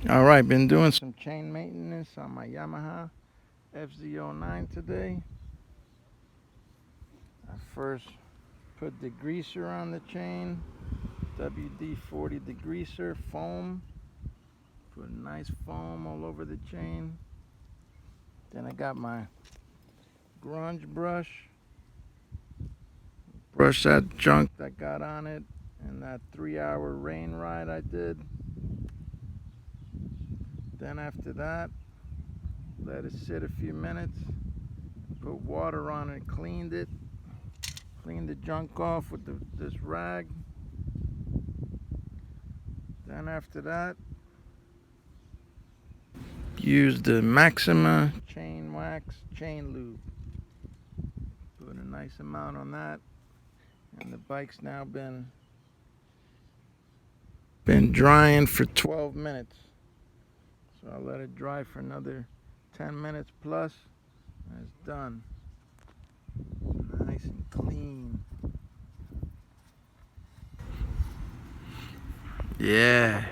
Alright, been doing some chain maintenance on my Yamaha FZ09 today. I first put degreaser on the chain, WD-40 degreaser, foam. Put a nice foam all over the chain. Then I got my grunge brush. Brush that junk that got on it and that 3-hour rain ride I did. Then after that, let it sit a few minutes, put water on it, cleaned it, cleaned the junk off with this rag. Then after that, use the Maxima chain wax chain lube. Put a nice amount on that, and the bike's now been drying for 12 minutes. So I'll let it dry for another 10 minutes plus, and it's done. Nice and clean. Yeah.